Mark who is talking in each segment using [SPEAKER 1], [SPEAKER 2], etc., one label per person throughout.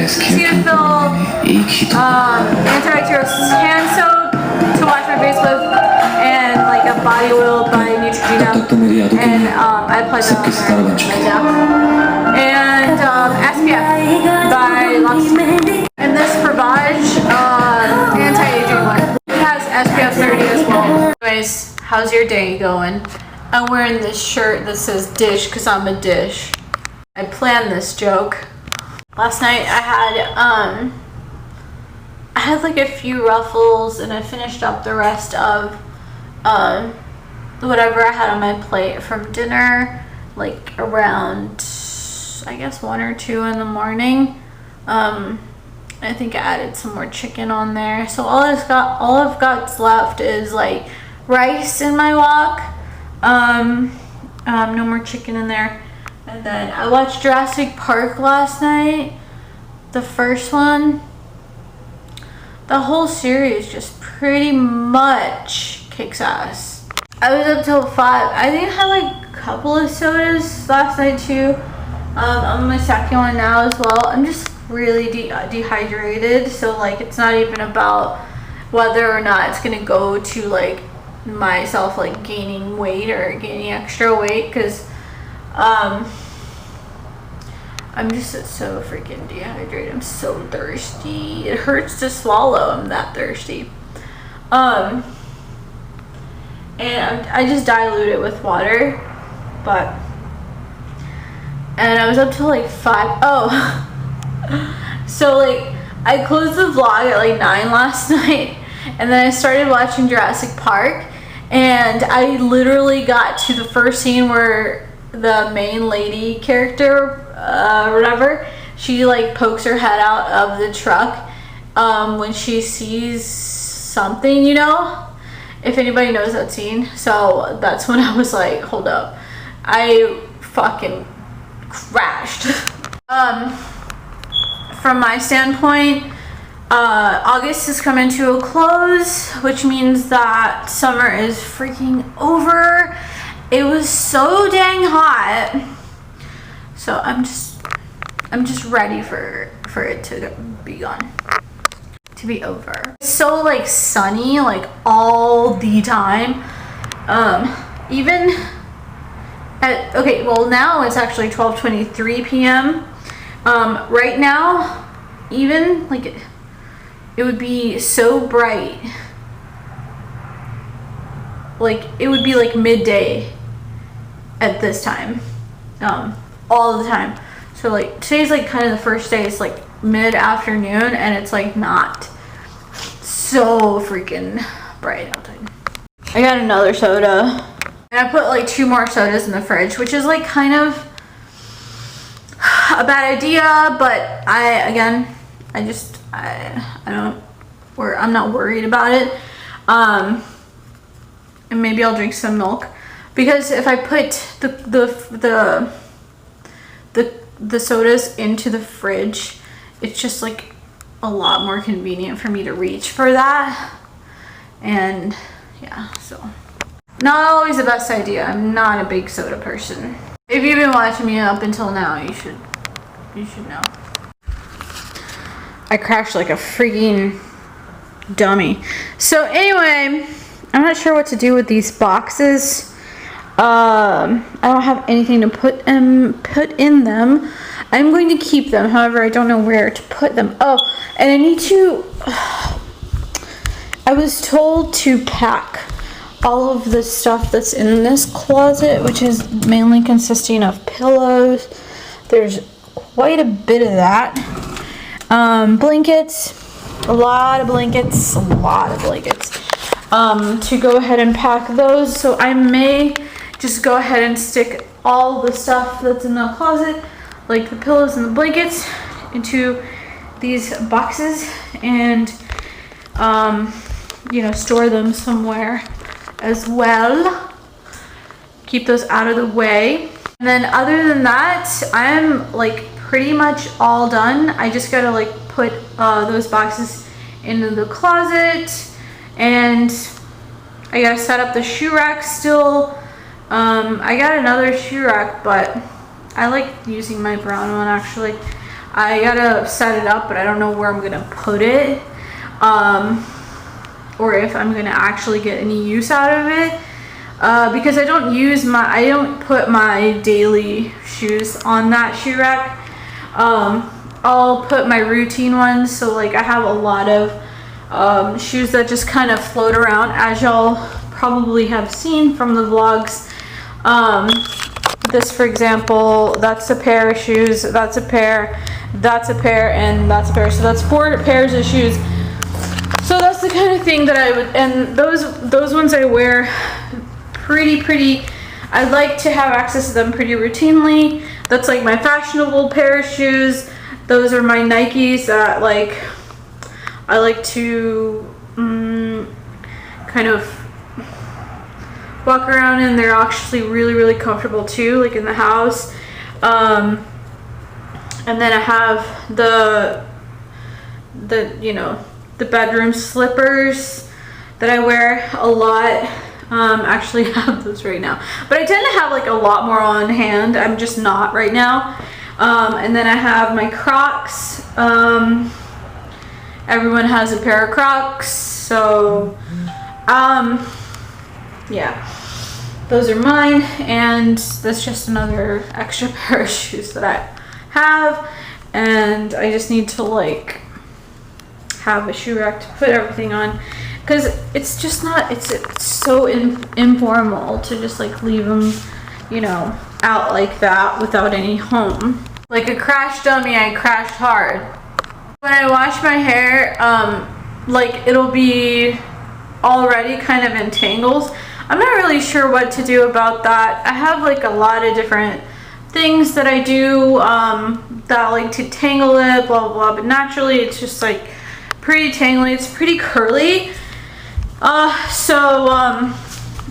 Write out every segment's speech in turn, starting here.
[SPEAKER 1] Cetaphil, antibacterial hand soap to wash my face with, and like a body oil by Neutrogena, and I applied that on there, and SPF by L'Occitane, and this Provage anti-aging one. It has SPF 30 as well. Anyways, how's your day going? I'm wearing this shirt that says dish because I'm a dish. I planned this joke. Last night I had like a few ruffles, and I finished up the rest of whatever I had on my plate from dinner, like around I guess 1 or 2 in the morning. I think I added some more chicken on there, so all I've got left is like rice in my wok. No more chicken in there. And then I watched Jurassic Park last night, the first one. The whole series just pretty much kicks ass. I was up till 5. I think I had like a couple of sodas last night too. I'm on my second one now as well. I'm just really dehydrated, so like it's not even about whether or not it's gonna go to like myself like gaining weight or gaining extra weight, because I'm just so freaking dehydrated. I'm so thirsty. It hurts to swallow. I'm that thirsty. And I just dilute it with water, and I was up till like 5. Oh, so like I closed the vlog at like 9 last night, and then I started watching Jurassic Park, and I literally got to the first scene where the main lady character, whatever, she like pokes her head out of the truck when she sees something, you know, if anybody knows that scene. So that's when I was like, hold up, I fucking crashed. From my standpoint, August is coming to a close, which means that summer is freaking over. It was so dang hot, so I'm just ready for it to be gone, to be over. It's so like sunny like all the time. Even at, okay, well now it's actually 12:23 p.m. Right now, even like it would be so bright, like it would be like midday at this time, all the time. So like today's like kind of the first day, it's like mid-afternoon, and it's like not so freaking bright outside. I got another soda, and I put like 2 more sodas in the fridge, which is like kind of a bad idea, but I'm not worried about it. And maybe I'll drink some milk, because if I put the sodas into the fridge, it's just like a lot more convenient for me to reach for that. And yeah, so not always the best idea. I'm not a big soda person. If you've been watching me up until now, you should know. I crashed like a freaking dummy. So anyway, I'm not sure what to do with these boxes. I don't have anything to put in them. I'm going to keep them, however I don't know where to put them. Oh, and I need to, I was told to pack all of the stuff that's in this closet, which is mainly consisting of pillows. There's quite a bit of that. Blankets, a lot of blankets, to go ahead and pack those. So I may just go ahead and stick all the stuff that's in the closet, like the pillows and the blankets, into these boxes, and you know, store them somewhere as well. Keep those out of the way. And then other than that, I'm like pretty much all done. I just gotta like put those boxes into the closet, and I gotta set up the shoe rack still. I got another shoe rack, but I like using my brown one actually. I gotta set it up, but I don't know where I'm gonna put it, or if I'm gonna actually get any use out of it, because I don't put my daily shoes on that shoe rack. I'll put my routine ones, so like I have a lot of shoes that just kind of float around, as y'all probably have seen from the vlogs. This, for example, that's a pair of shoes, that's a pair, that's a pair, and that's a pair. So that's 4 pairs of shoes. So that's the kind of thing that I would, and those ones I wear pretty, I like to have access to them pretty routinely. That's like my fashionable pair of shoes. Those are my Nikes that like I like to kind of walk around in. They're actually really comfortable too, like in the house. And then I have the you know, the bedroom slippers that I wear a lot. Actually I have those right now, but I tend to have like a lot more on hand. I'm just not right now. And then I have my Crocs. Everyone has a pair of Crocs, so yeah, those are mine, and that's just another extra pair of shoes that I have, and I just need to like have a shoe rack to put everything on, because it's just not, it's so informal to just like leave them, you know, out like that without any home. Like a crash dummy, I crashed hard. When I wash my hair, like it'll be already kind of in tangles. I'm not really sure what to do about that. I have like a lot of different things that I do that like to tangle it, blah blah blah, but naturally it's just like pretty tangly. It's pretty curly.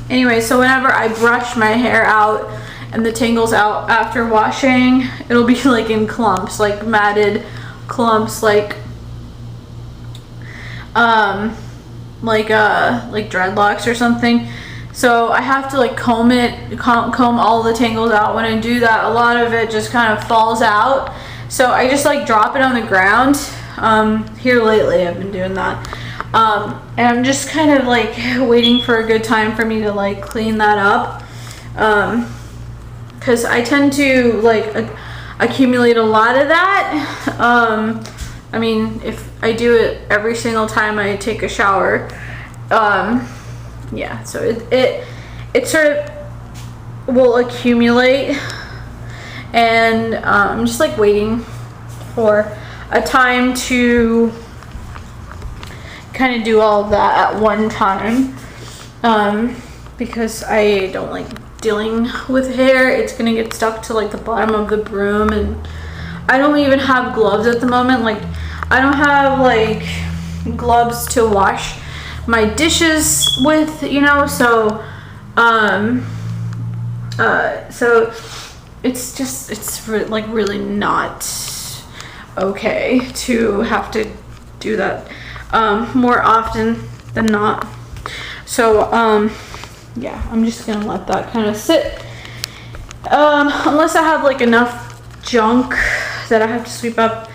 [SPEAKER 1] Anyway, so whenever I brush my hair out and the tangles out after washing, it'll be like in clumps, like matted clumps, like dreadlocks or something. So I have to like comb all the tangles out. When I do that, a lot of it just kind of falls out. So I just like drop it on the ground. Here lately I've been doing that. And I'm just kind of like waiting for a good time for me to like clean that up. Because I tend to like accumulate a lot of that. I mean, if I do it every single time I take a shower, yeah, so it sort of will accumulate, and I'm just like waiting for a time to kind of do all of that at one time, because I don't like dealing with hair. It's gonna get stuck to like the bottom of the broom, and I don't even have gloves at the moment. Like I don't have like gloves to wash my dishes with, you know, so so it's like really not okay to have to do that more often than not. So yeah, I'm just gonna let that kind of sit, unless I have like enough junk that I have to sweep up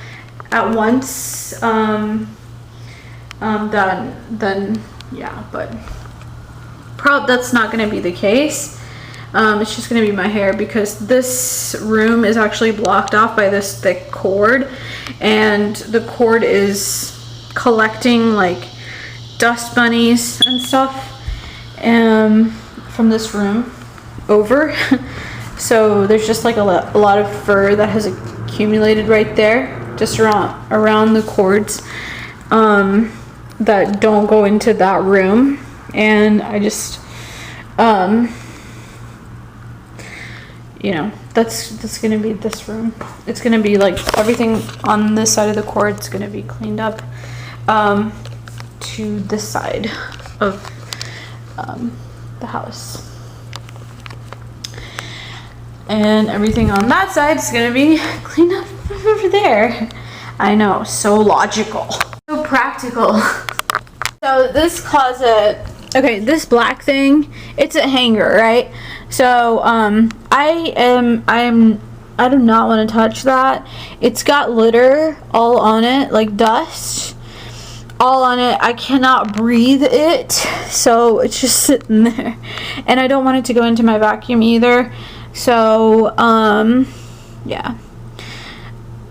[SPEAKER 1] at once, then yeah, but that's not going to be the case. It's just going to be my hair, because this room is actually blocked off by this thick cord, and the cord is collecting like dust bunnies and stuff from this room over. So there's just like a lot of fur that has accumulated right there, just around the cords that don't go into that room. And I just you know, that's gonna be this room. It's gonna be like everything on this side of the cord is gonna be cleaned up to this side of the house, and everything on that side is gonna be cleaned up over there. I know, so logical, so practical. So this closet, okay, this black thing, it's a hanger, right? So I am I do not want to touch that. It's got litter all on it, like dust all on it. I cannot breathe it, so it's just sitting there. And I don't want it to go into my vacuum either. So, yeah.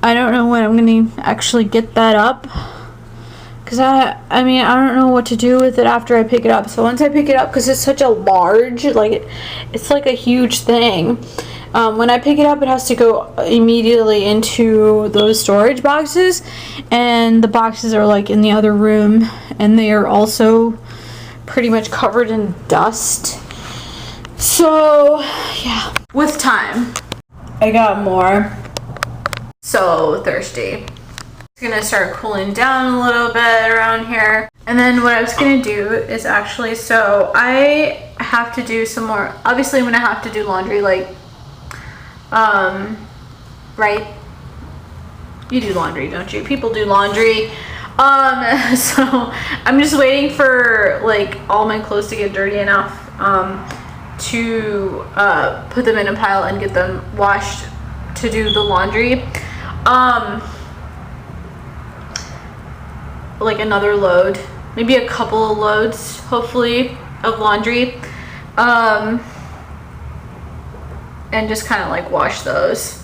[SPEAKER 1] I don't know when I'm going to actually get that up. Because I mean, I don't know what to do with it after I pick it up. So once I pick it up, because it's such a large, like, it's like a huge thing. When I pick it up, it has to go immediately into those storage boxes. And the boxes are like in the other room. And they are also pretty much covered in dust. So, yeah. With time, I got more. So thirsty. It's gonna start cooling down a little bit around here. And then what I was gonna do is actually, so I have to do some more, obviously I'm gonna have to do laundry, like, right? You do laundry, don't you? People do laundry. So I'm just waiting for like all my clothes to get dirty enough, to, put them in a pile and get them washed to do the laundry. Like another load, maybe a couple of loads, hopefully, of laundry, and just kind of like wash those.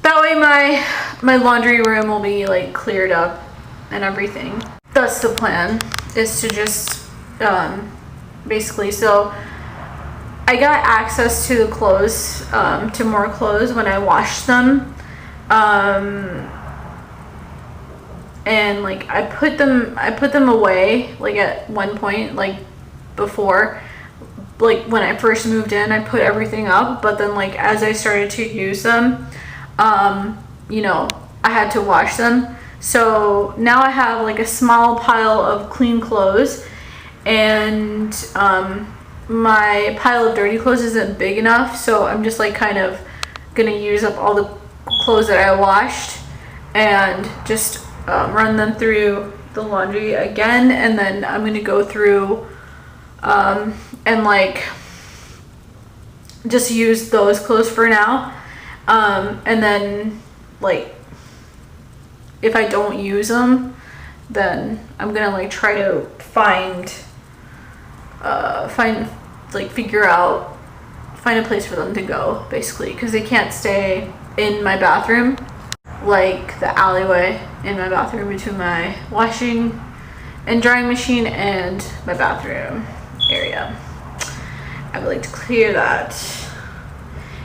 [SPEAKER 1] That way my laundry room will be like cleared up and everything. That's the plan, is to just basically, so I got access to the clothes, to more clothes when I washed them, and like I put them away, like at one point, like before, like when I first moved in, I put everything up, but then like as I started to use them, you know, I had to wash them. So now I have like a small pile of clean clothes, and my pile of dirty clothes isn't big enough, so I'm just like kind of gonna use up all the clothes that I washed and just run them through the laundry again, and then I'm gonna go through and like just use those clothes for now, and then like if I don't use them, then I'm gonna like try to find find a place for them to go, basically, because they can't stay in my bathroom, like the alleyway in my bathroom between my washing and drying machine and my bathroom area. I would like to clear that,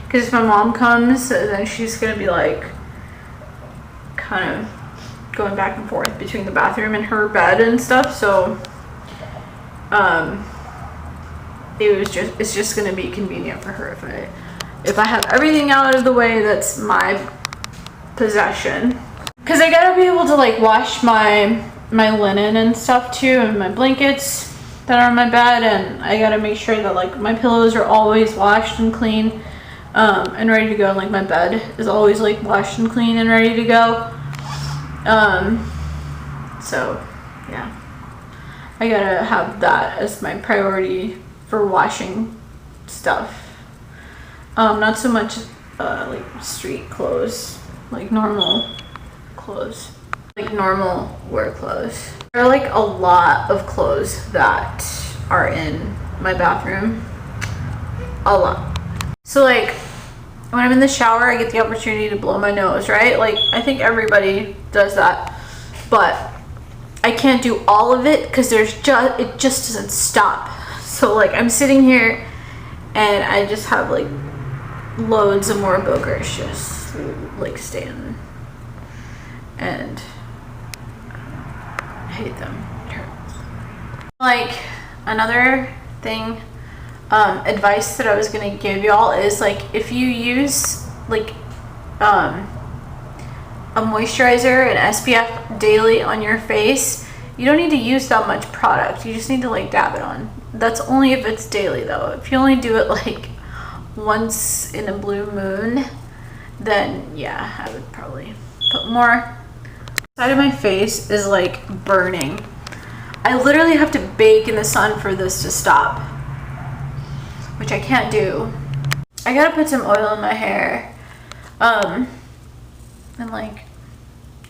[SPEAKER 1] because if my mom comes, then she's gonna be like kind of going back and forth between the bathroom and her bed and stuff. So it's just gonna be convenient for her if I have everything out of the way that's my possession, because I gotta be able to like wash my linen and stuff too, and my blankets that are on my bed, and I gotta make sure that like my pillows are always washed and clean, and ready to go, and like my bed is always like washed and clean and ready to go. So yeah, I gotta have that as my priority for washing stuff. Not so much like street clothes, like normal clothes, like normal work clothes. There are like a lot of clothes that are in my bathroom, a lot. So like when I'm in the shower, I get the opportunity to blow my nose, right? Like I think everybody does that, but I can't do all of it because it just doesn't stop. So like I'm sitting here and I just have like loads of more boogers just like staying, and I hate them. It hurts. Like another thing, advice that I was gonna give y'all is like if you use like a moisturizer and SPF daily on your face, you don't need to use that much product. You just need to like dab it on. That's only if it's daily though. If you only do it like once in a blue moon, then yeah, I would probably put more. Side of my face is like burning. I literally have to bake in the sun for this to stop, which I can't do. I gotta put some oil in my hair And like,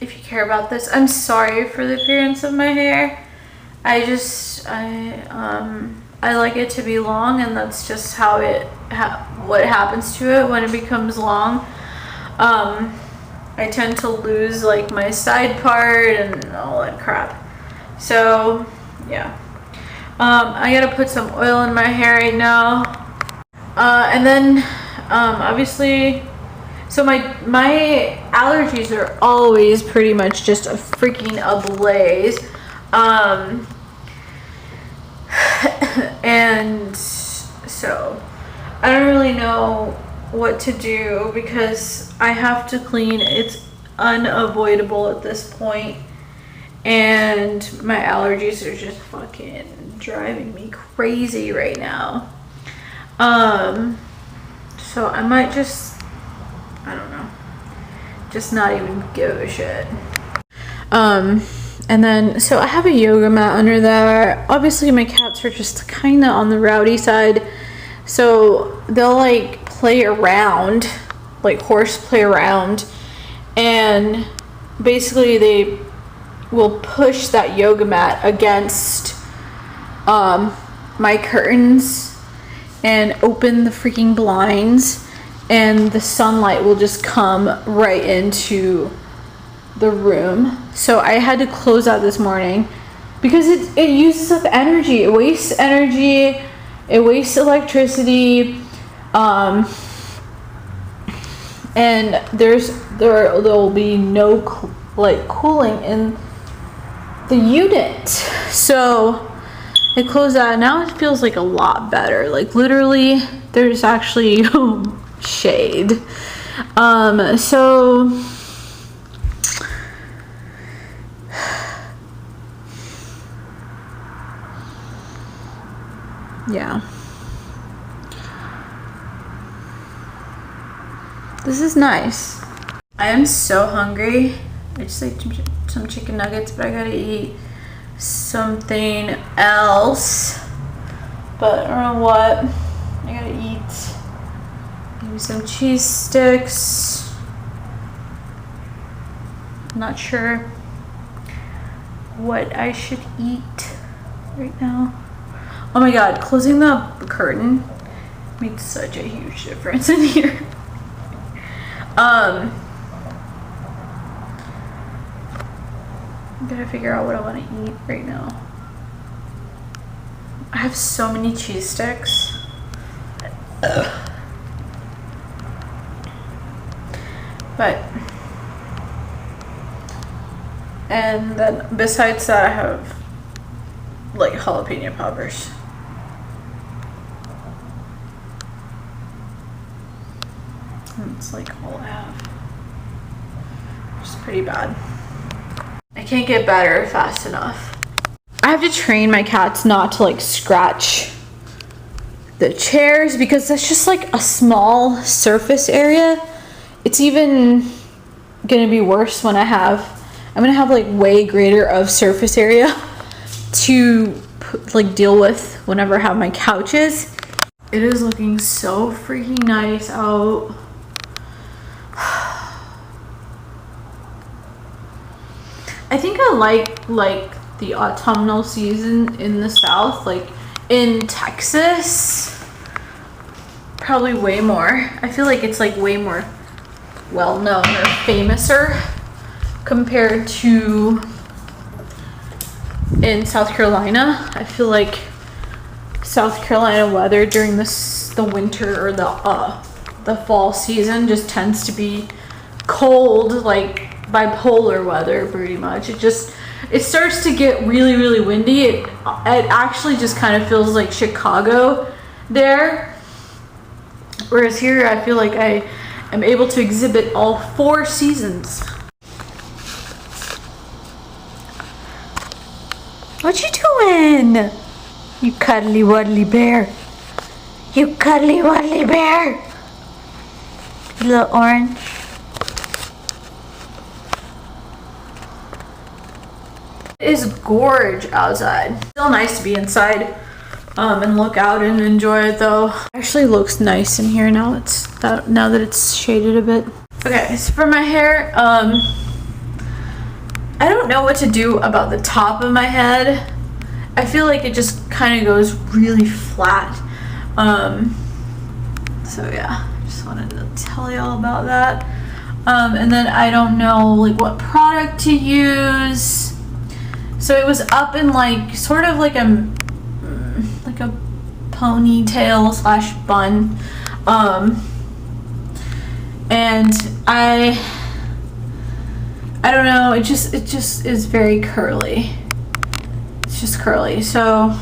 [SPEAKER 1] if you care about this, I'm sorry for the appearance of my hair. I like it to be long, and that's just how what happens to it when it becomes long. I tend to lose like my side part and all that crap. So yeah, I gotta put some oil in my hair right now, and then obviously, so my allergies are always pretty much just a freaking ablaze. And so I don't really know what to do because I have to clean. It's unavoidable at this point, and my allergies are just fucking driving me crazy right now. So I might just, I don't know, just not even give a shit. And then, so I have a yoga mat under there. Obviously my cats are just kind of on the rowdy side, so they'll like play around, like horseplay around, and basically they will push that yoga mat against my curtains and open the freaking blinds, and the sunlight will just come right into the room. So I had to close out this morning because it uses up energy. It wastes energy. It wastes electricity. And there will be no cooling in the unit. So I closed that. Now it feels like a lot better. Like literally, there's actually shade. So yeah, this is nice. I am so hungry. I just ate some chicken nuggets, but I gotta eat something else. But I don't know what. I gotta eat maybe some cheese sticks. I'm not sure what I should eat right now. Oh my god, closing the curtain made such a huge difference in here. I gotta figure out what I want to eat right now. I have so many cheese sticks. But, and then besides that, I have like jalapeno poppers. It's like all I have. It's pretty bad. I can't get better fast enough. I have to train my cats not to like scratch the chairs because that's just like a small surface area. It's even gonna be worse when I'm gonna have like way greater of surface area to like deal with whenever I have my couches. It is looking so freaking nice out. I think I like the autumnal season in the South, like in Texas, probably way more. I feel like it's like way more well known or famouser compared to in South Carolina. I feel like South Carolina weather during the winter or the fall season just tends to be cold, like bipolar weather pretty much. It starts to get really, really windy. It actually just kind of feels like Chicago there. Whereas here I feel like I am able to exhibit all 4 seasons. What you doing? You cuddly wuddly bear. You cuddly wuddly bear. You little orange. It is gorge outside. Still nice to be inside and look out and enjoy it though. Actually looks nice in here now. Now that it's shaded a bit. Okay, so for my hair, I don't know what to do about the top of my head. I feel like it just kind of goes really flat. So yeah, just wanted to tell y'all about that. And then I don't know like what product to use. So it was up in like sort of like a ponytail slash bun. And I don't know, it just is very curly. It's just curly. So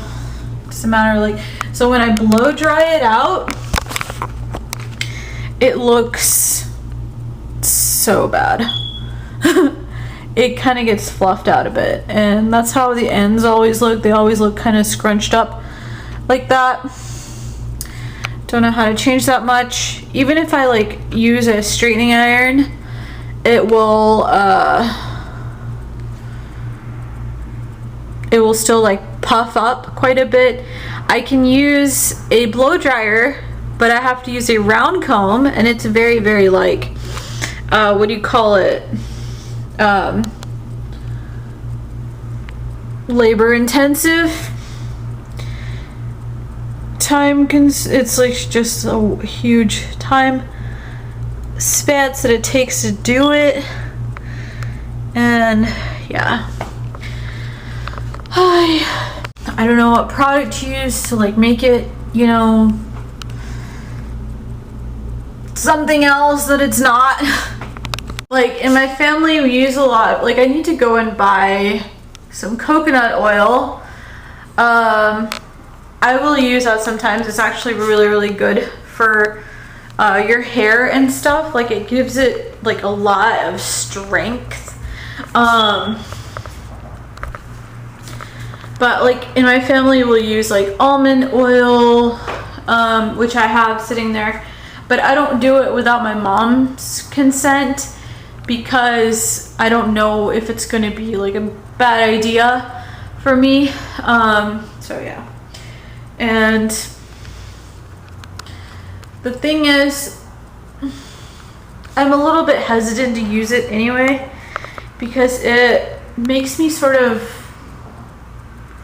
[SPEAKER 1] it's a matter of like, so when I blow dry it out, it looks so bad. It kind of gets fluffed out a bit, and that's how the ends always look. They always look kind of scrunched up like that. Don't know how to change that much. Even if I like use a straightening iron, it will still like puff up quite a bit. I can use a blow dryer, but I have to use a round comb, and it's very, very like what do you call it, labor intensive, it's like just a huge time span that it takes to do it. And yeah, I don't know what product to use to like make it, you know, something else that it's not. Like in my family we use a lot, like I need to go and buy some coconut oil. I will use that sometimes. It's actually really, really good for your hair and stuff. Like it gives it like a lot of strength. But like in my family we'll use like almond oil, which I have sitting there, but I don't do it without my mom's consent because I don't know if it's going to be like a bad idea for me. So yeah. And the thing is, I'm a little bit hesitant to use it anyway because it makes me sort of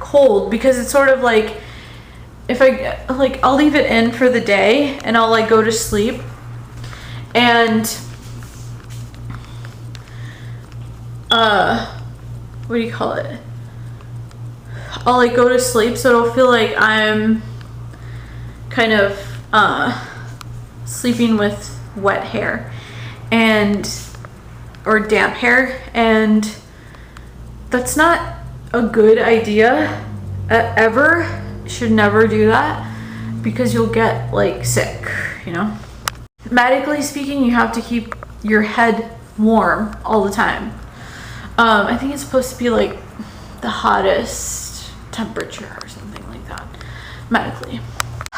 [SPEAKER 1] cold, because it's sort of like if I like I'll leave it in for the day and I'll like go to sleep, and what do you call it, I'll like go to sleep, so it'll feel like I'm kind of sleeping with wet hair or damp hair, and that's not a good idea ever. Should never do that because you'll get like sick, you know. Medically speaking, you have to keep your head warm all the time. I think it's supposed to be like the hottest temperature or something like that medically.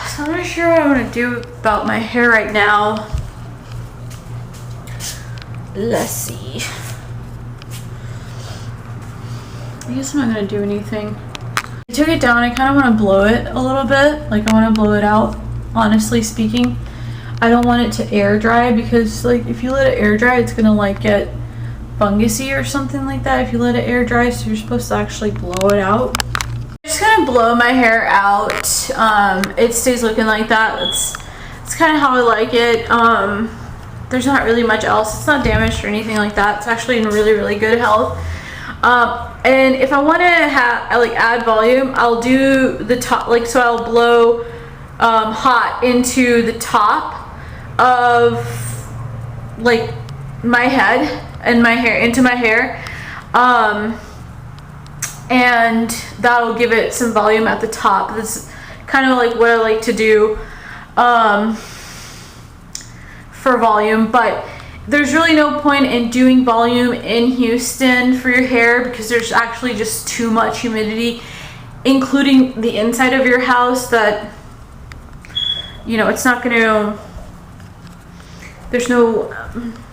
[SPEAKER 1] So I'm not sure what I want to do about my hair right now. Let's see. I guess I'm not gonna do anything. I took it down. I kind of want to blow it a little bit. Like I want to blow it out, honestly speaking. I don't want it to air dry because like if you let it air dry, it's gonna like get fungusy or something like that if you let it air dry, so you're supposed to actually blow it out. I'm just gonna blow my hair out. It stays looking like that. It's kind of how I like it. There's not really much else. It's not damaged or anything like that. It's actually in really, really good health. And if I want to add volume, I'll do the top, like, so I'll blow hot into the top of like my head and my hair, into my hair, and that'll give it some volume at the top. That's kind of like what I like to do for volume, but there's really no point in doing volume in Houston for your hair because there's actually just too much humidity, including the inside of your house, that, you know, it's not gonna, there's no,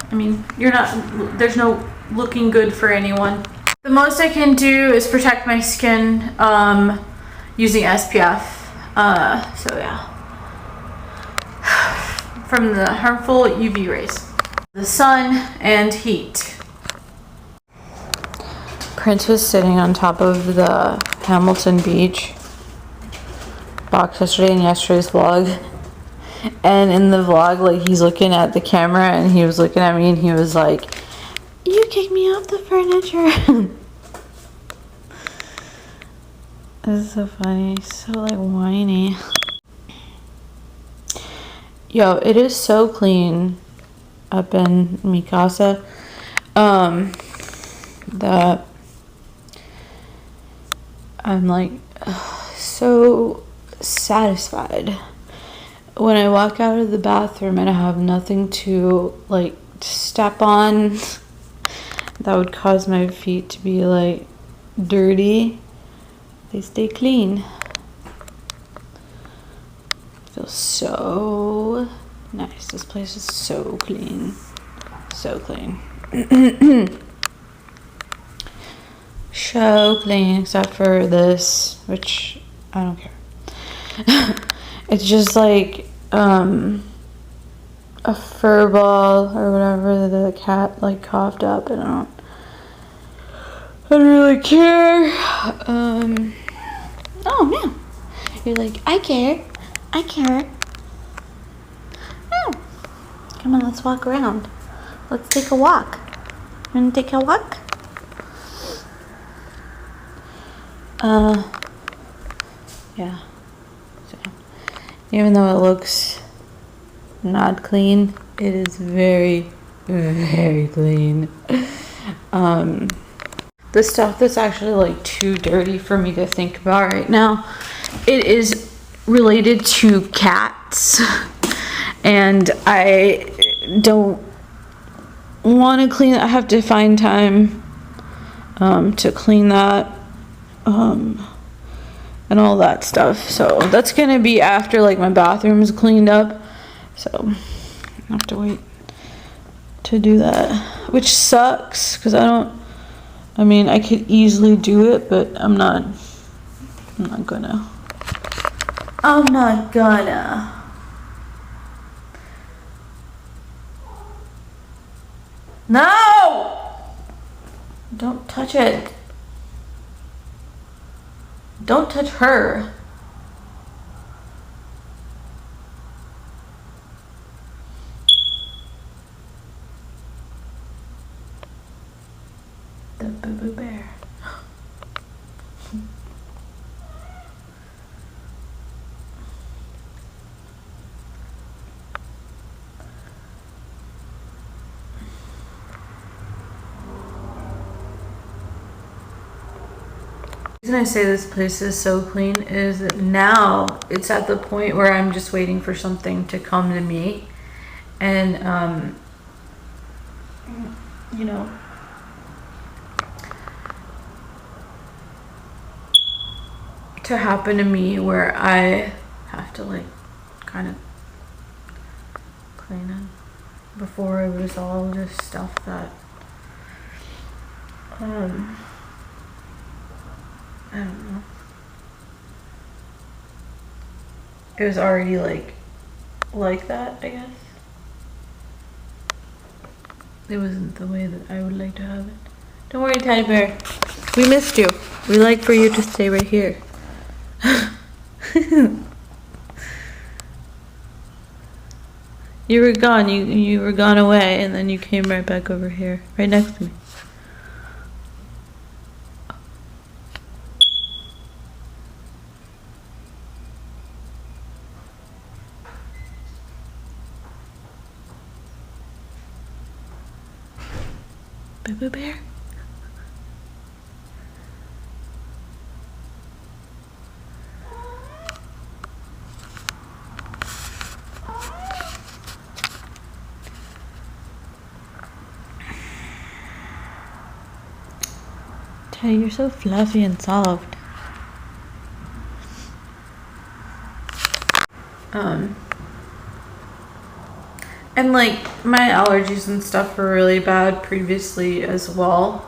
[SPEAKER 1] I mean, there's no looking good for anyone. The most I can do is protect my skin using SPF, so yeah, from the harmful UV rays. The sun and heat. Prince was sitting on top of the Hamilton Beach box yesterday in yesterday's vlog. And in the vlog, like, he's looking at the camera and he was looking at me and he was like, "You kicked me off the furniture." This is so funny. He's so, like, whiny. Yo, it is so clean up in Mikasa. That I'm, like, so satisfied when I walk out of the bathroom and I have nothing to, like, step on that would cause my feet to be, like, dirty. They stay clean. Feels so nice. This place is so clean. So clean. So clean, except for this, which I don't care. It's just like a fur ball or whatever that the cat, like, coughed up, and I don't really care. Oh man, you're like, I care. Oh, come on, let's walk around. Let's take a walk. You wanna take a walk? Yeah. So, even though it looks not clean, it is very, very clean. The stuff that's actually, like, too dirty for me to think about right now, it is related to cats. And I don't want to clean it. I have to find time to clean that. And all that stuff. So that's gonna be after, like, my bathroom is cleaned up. So I have to wait to do that, which sucks because I mean, I could easily do it, but I'm not gonna. No! Don't touch it. Don't touch her. The boo-boo bear. The reason I say this place is so clean is that now it's at the point where I'm just waiting for something to come to me, and you know, to happen to me where I have to, like, kind of clean it. Before, it was all just stuff that I don't know. It was already like that, I guess. It wasn't the way that I would like to have it. Don't worry, teddy bear. We missed you. We like for you to stay right here. You were gone. You were gone away, and then you came right back over here, right next to me. Boo-boo bear? Teddy, you're so fluffy and soft. And, like, my allergies and stuff were really bad previously as well,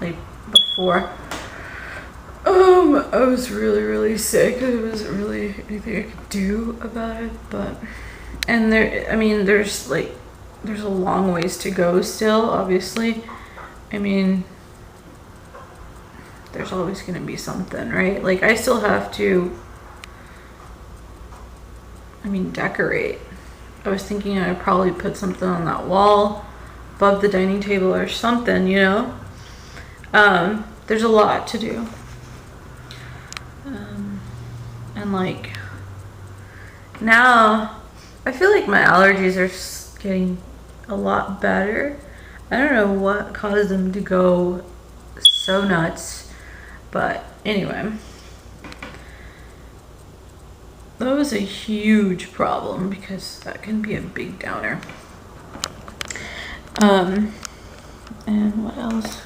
[SPEAKER 1] like, before. I was really, really sick. There wasn't really anything I could do about it, but, and there's, like, there's a long ways to go still, obviously. I mean, there's always gonna be something, right? Like, I still have to, I mean, decorate. I was thinking I'd probably put something on that wall above the dining table or something, you know? There's a lot to do. And like, now, I feel like my allergies are getting a lot better. I don't know what caused them to go so nuts, but anyway. That was a huge problem because that can be a big downer. And what else?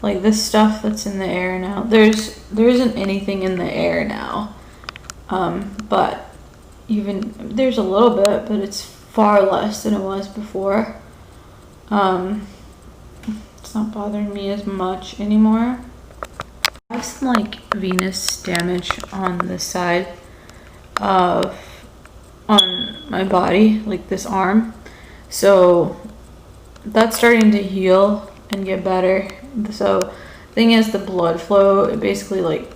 [SPEAKER 1] Like this stuff that's in the air now. There isn't anything in the air now. But even there's a little bit, but it's far less than it was before. It's not bothering me as much anymore. I have some like venous damage on the side of on my body, like this arm. So that's starting to heal and get better. So thing is, the blood flow, it basically like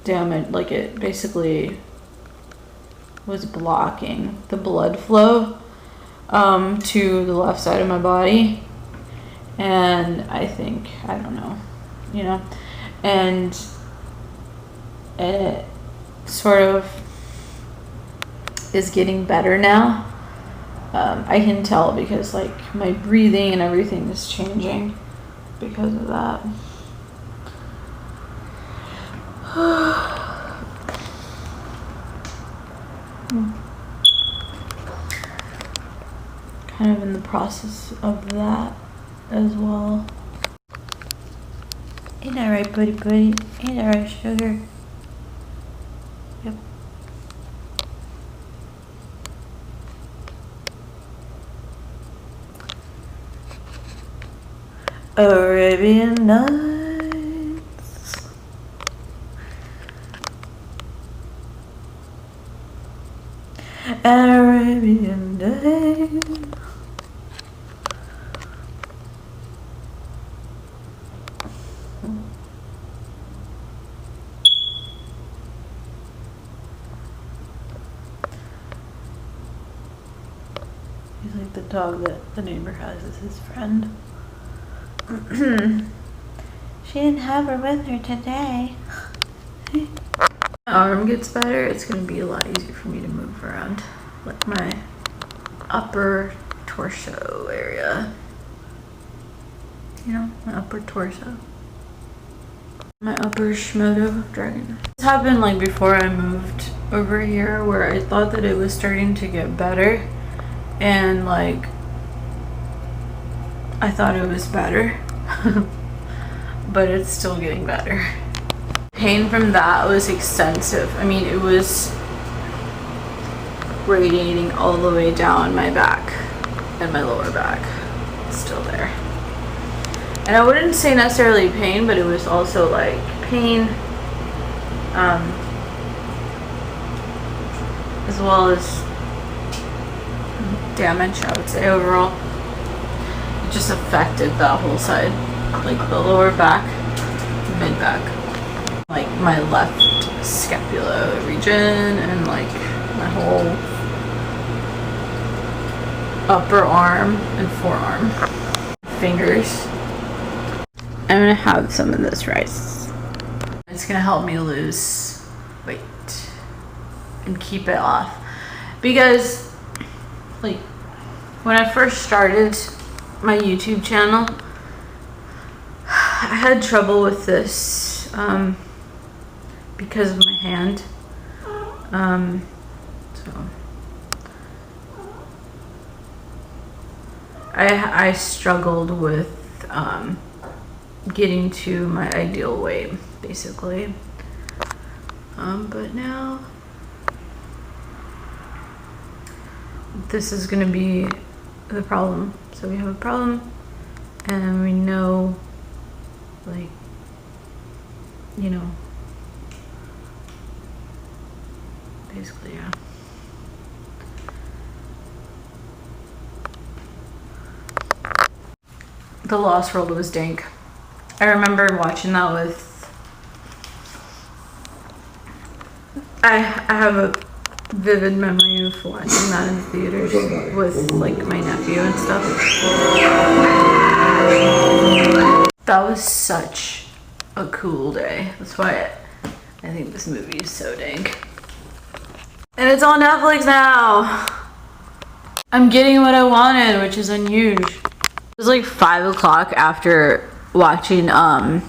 [SPEAKER 1] damaged, like it basically was blocking the blood flow to the left side of my body. And I think, I don't know, you know, and it sort of is getting better now. I can tell because like my breathing and everything is changing because of that. Kind of in the process of that as well. Ain't that right, buddy? Ain't that right, sugar? Yep. Arabian Nights. Arabian Nights. He's like the dog that the neighbor has as his friend. She didn't have her with her today. My arm gets better, it's gonna be a lot easier for me to move around. Like my upper torso area. You know, my upper torso. My upper Shimodo dragon. This happened like before I moved over here, where I thought that it was starting to get better. And like, I thought it was better. But it's still getting better. Pain from that was extensive. I mean, it was radiating all the way down my back and my lower back. It's still there. And I wouldn't say necessarily pain, but it was also like pain, as well as damage, I would say, overall. It just affected that whole side, like the lower back, mid back, like my left scapula region, and like my whole upper arm and forearm, fingers. I'm gonna have some of this rice. It's gonna help me lose weight and keep it off, because like when I first started my YouTube channel, I had trouble with this because of my hand. So I struggled with getting to my ideal weight, basically. But now this is gonna be the problem. So we have a problem, and we know, like, you know, basically how The Lost World was dank. I remember watching that with... I have a vivid memory of watching that in the theaters with like my nephew and stuff. That was such a cool day. That's why I think this movie is so dank. And it's on Netflix now. I'm getting what I wanted, which is unusual. It was like 5 o'clock after watching that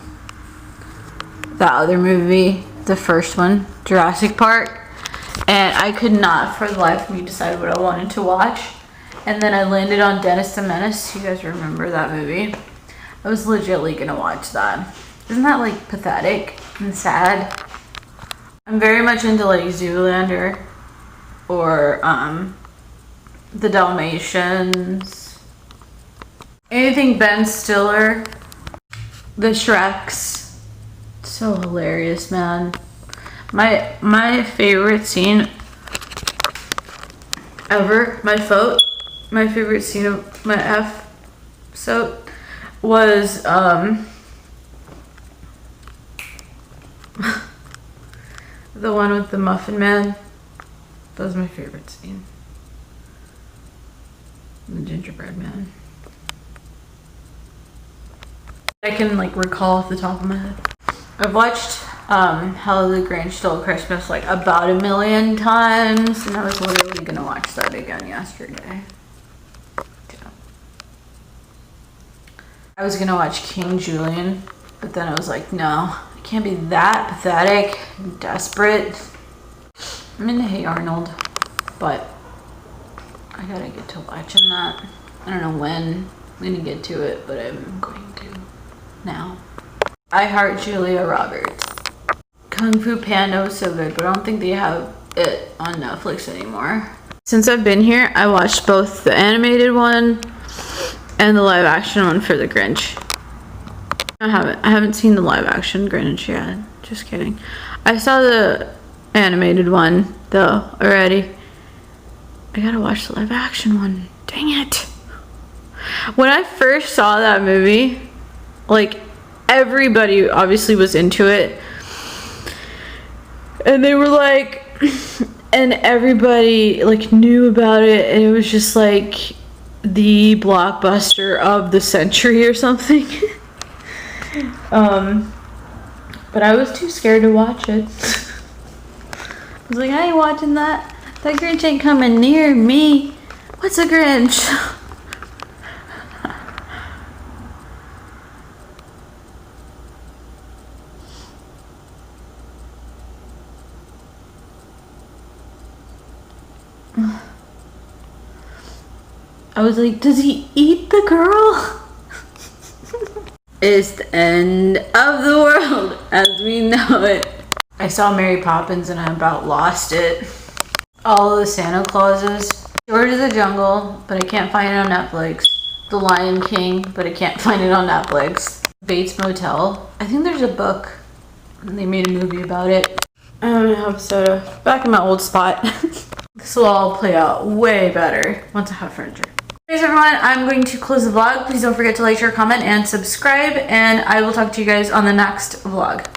[SPEAKER 1] other movie, the first one, Jurassic Park, and I could not for the life of me decide what I wanted to watch. And then I landed on Dennis the Menace. You guys remember that movie? I was legitimately gonna watch that. Isn't that like pathetic and sad? I'm very much into like Zoolander or the Dalmatians, anything Ben Stiller, the Shreks. So hilarious, man. My favorite scene ever, my favorite scene of my episode was the one with the Muffin Man. That was my favorite scene. The gingerbread man. I can like recall off the top of my head. I've watched How the Grinch Stole Christmas like about 1 million times, and I was literally gonna watch that again yesterday. Yeah. I was gonna watch King Julian, but then I was like, no, I can't be that pathetic and desperate. I'm into Hey Arnold, but I gotta get to watching that. I don't know when I'm gonna get to it, but I'm going to now. I heart Julia Roberts. Kung Fu Panda was so good, but I don't think they have it on Netflix anymore. Since I've been here, I watched both the animated one and the live action one for the Grinch. I haven't seen the live action Grinch yet. Just kidding. I saw the animated one though already. I gotta watch the live action one. Dang it. When I first saw that movie, like everybody obviously was into it. And they were like, and everybody like knew about it, and it was just like the blockbuster of the century or something. But I was too scared to watch it. I was like, I ain't watching that. That Grinch ain't coming near me. What's a Grinch? I was like, does he eat the girl? It's the end of the world as we know it. I saw Mary Poppins and I about lost it. All of the Santa Clauses. George of the Jungle, but I can't find it on Netflix. The Lion King, but I can't find it on Netflix. Bates Motel. I think there's a book and they made a movie about it. I'm gonna have soda. Back in my old spot. This will all play out way better once I have furniture. Anyways, everyone, I'm going to close the vlog. Please don't forget to like, share, comment, and subscribe, and I will talk to you guys on the next vlog.